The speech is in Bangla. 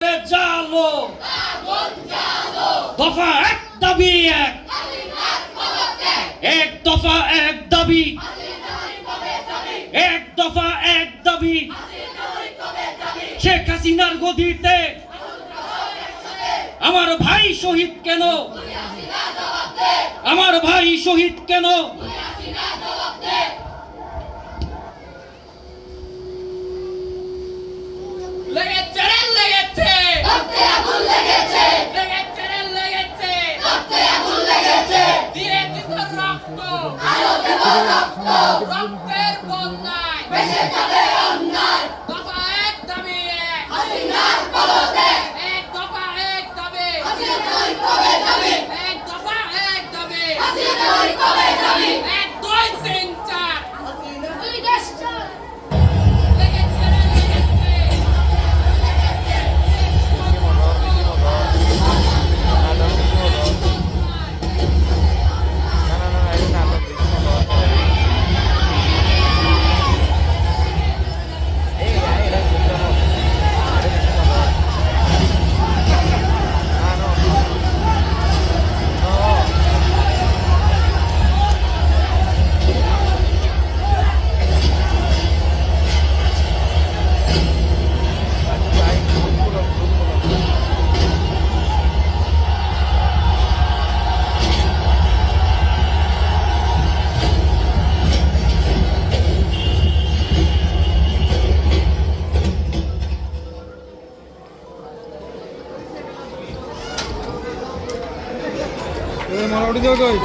জালো দফা এক দাবি এক দফা এক দাবি এক দফা এক দাবি শেখ হাসিনার গদিতে আমার ভাই শহীদ কেন আমার ভাই শহীদ কেন লেগেছে লেগেছে রক্তে আগুন লেগেছে লেগেছে লেগেছে রক্তে আগুন লেগেছে দিয়েছি তো রক্ত আরো দেব রক্ত রক্তের বন্যায় বেঁচে যাবে অন্যায় দফা এক দাবি এক হাসিনার পদতে এক দফা এক দাবি হাসিনার কবে যাবে এক দফা এক দাবি হাসিনার কবে যাবে এক দুই তিন চার হাসিনা দুই দেশ চার লেগেছে লেগেছে মারাউডি দেও কই